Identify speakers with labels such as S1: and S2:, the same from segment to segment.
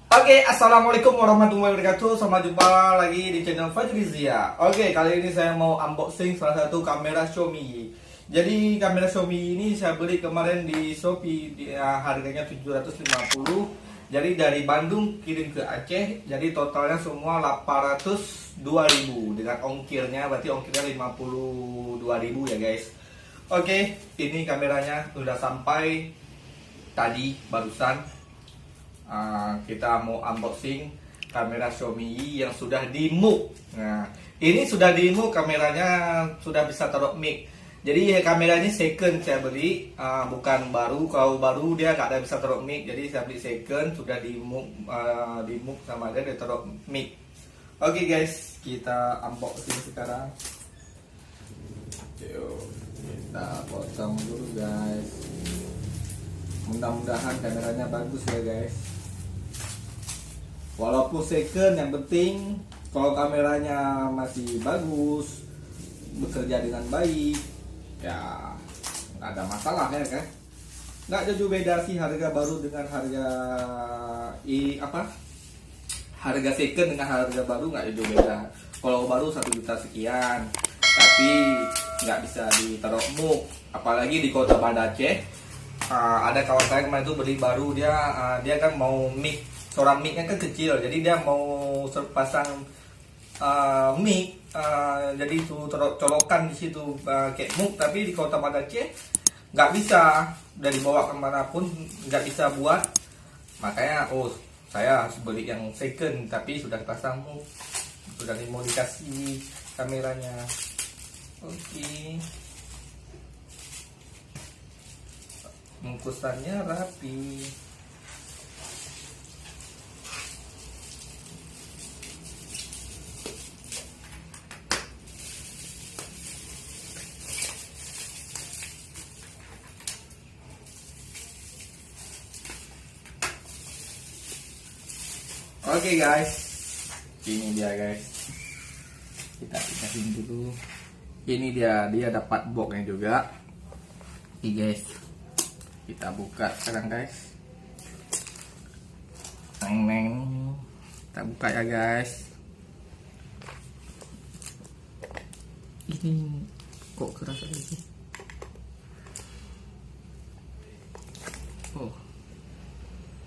S1: Oke, assalamualaikum warahmatullahi wabarakatuh. Selamat jumpa lagi di channel Fajrizia. Oke, kali ini saya mau unboxing salah satu kamera Xiaomi. Jadi kamera Xiaomi ini saya beli kemarin di Shopee, harganya 750. Jadi dari Bandung kirim ke Aceh. Jadi totalnya semua 802.000 dengan ongkirnya, berarti ongkirnya 52.000 ya guys. Oke, ini kameranya sudah sampai tadi barusan. Kita mau unboxing kamera Xiaomi yang sudah di move. Nah, ini sudah di move, kameranya sudah bisa taruh mic. Jadi kamera ini second saya beli, bukan baru. Kalau baru dia nggak ada bisa taruh mic. Jadi saya beli second, sudah di move sama dia taruh mic. Oke guys, kita unboxing sekarang. Yuk, kita potong dulu guys. Mudah-mudahan kameranya bagus ya guys. Walaupun second, yang penting kalau kameranya masih bagus, bekerja dengan baik, ya nggak ada masalah ya kan. Nggak ada jauh beda sih harga baru dengan harga harga second dengan harga baru, nggak ada jauh beda. Kalau baru 1 juta sekian, tapi nggak bisa ditaruh muk, apalagi di kota Banda Aceh. Ada kawan saya kemarin itu beli baru, dia kan mau mic, suara mic-nya kan kecil, jadi dia mau pasang mic, jadi itu colokan di situ kayak muk, tapi di kota Banda Aceh nggak bisa, dari dibawa kemanapun nggak bisa buat. Makanya saya harus beli yang second, tapi sudah pasang muk, sudah dimodifikasi kameranya. Oke. Bungkusannya rapi. Oke guys, ini dia guys. Kita pisahin dulu. Ini dia dapat boxnya juga. Oke guys, kita buka sekarang guys. Neng, kita buka ya guys. Ini kok keras lagi?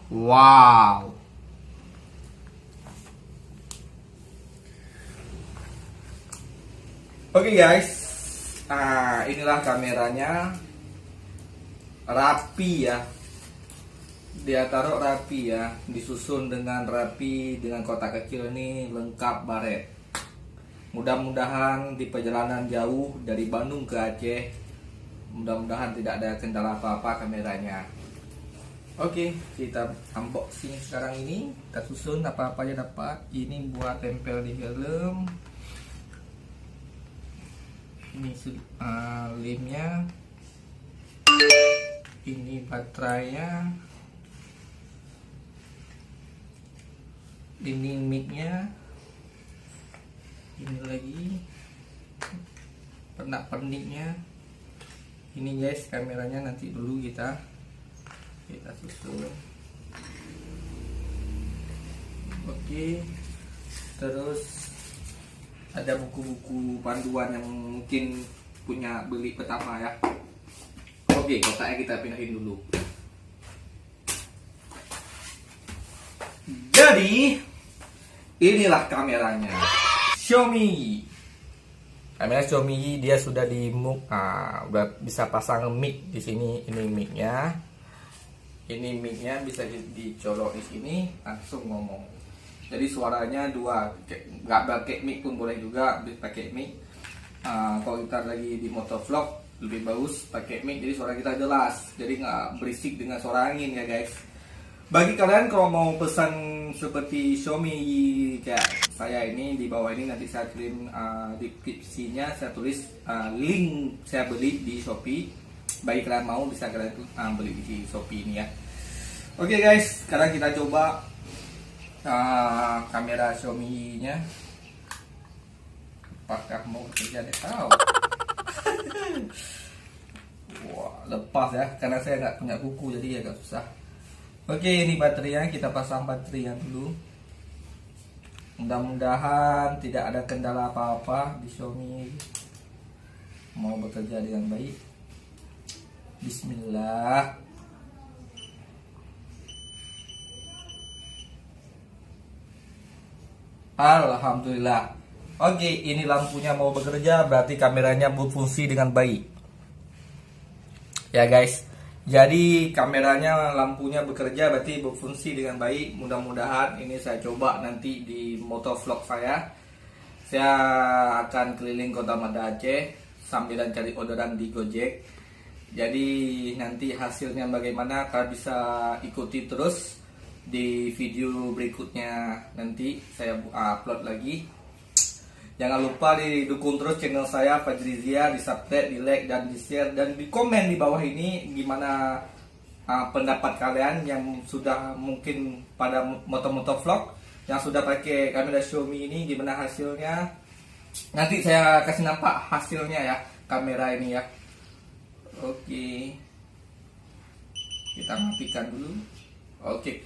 S1: Wow. Oke guys, inilah kameranya, rapi ya, dia taruh rapi ya, disusun dengan rapi, dengan kotak kecil ini lengkap baret. Mudah-mudahan di perjalanan jauh dari Bandung ke Aceh, mudah-mudahan tidak ada kendala apa-apa kameranya. Oke, kita unboxing sekarang ini, kita susun apa-apa aja dapat. Ini buat tempel di helm. Ini limnya, ini baterainya, ini micnya, ini lagi pernak-perniknya. Ini guys kameranya, nanti dulu kita susun. Oke, terus ada buku-buku panduan yang mungkin punya beli pertama ya. Oke, kotaknya kita pindahin dulu. Jadi inilah kameranya Xiaomi. Kamera Xiaomi dia sudah di muk, udah bisa pasang mic di sini. Ini micnya, bisa dicolok di sini, langsung ngomong. Jadi suaranya dua, nggak pakai mic pun boleh juga, pakai mic. Kalau kita lagi di motovlog lebih bagus pakai mic, jadi suara kita jelas, jadi nggak berisik dengan suara angin ya guys. Bagi kalian kalau mau pesan seperti Xiaomi kayak saya ini, di bawah ini nanti saya kirim deskripsinya, saya tulis link saya beli di Shopee. Bagi kalian mau bisa kalian beli di Shopee ini ya. Oke guys, sekarang kita coba kamera Xiaomi nya, apakah mau kerja deh tahu. Wah, lepas ya, karena saya nggak punya kuku jadi agak susah. Oke, ini baterainya, kita pasang baterainya dulu. Mudah-mudahan tidak ada kendala apa-apa di Xiaomi mau bekerja dengan baik. Bismillah. Alhamdulillah. Oke, ini lampunya mau bekerja, berarti kameranya berfungsi dengan baik. Ya guys, jadi kameranya, lampunya bekerja, berarti berfungsi dengan baik. Mudah-mudahan ini saya coba nanti di motovlog saya. Saya akan keliling kota Banda Aceh sambil cari orderan di Gojek. Jadi nanti hasilnya bagaimana, kalian bisa ikuti terus di video berikutnya. Nanti saya upload lagi. Jangan lupa didukung terus channel saya Fajrizia, di subscribe, di like, dan di share, dan di komen di bawah ini gimana pendapat kalian yang sudah mungkin pada moto-moto vlog yang sudah pakai kamera Xiaomi ini, gimana hasilnya. Nanti saya kasih nampak hasilnya ya, kamera ini ya. Oke, kita matikan dulu. Oke,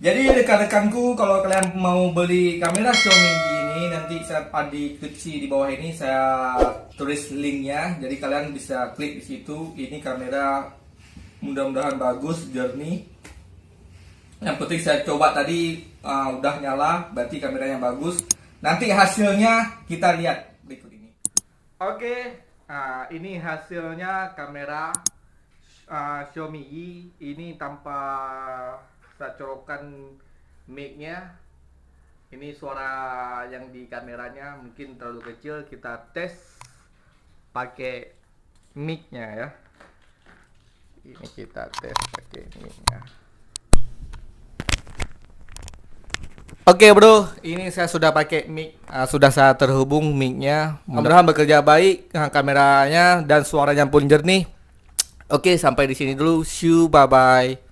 S1: jadi rekan-rekanku, kalau kalian mau beli kamera Xiaomi ini, nanti saya di deskripsi di bawah ini saya tulis linknya. Jadi kalian bisa klik di situ. Ini kamera mudah-mudahan bagus, jernih. Yang penting saya coba tadi udah nyala, berarti kameranya bagus. Nanti hasilnya kita lihat berikut ini. Oke, ini hasilnya kamera Xiaomi Y ini tanpa saya colokkan mic-nya. Ini suara yang di kameranya mungkin terlalu kecil, kita tes pakai mic-nya ya. Ini kita tes pakai mic-nya. Oke bro, ini saya sudah pakai mic, sudah saya terhubung mic-nya. Mudah-mudahan bekerja baik, kameranya dan suaranya pun jernih. Oke, sampai di sini dulu. See you, bye bye.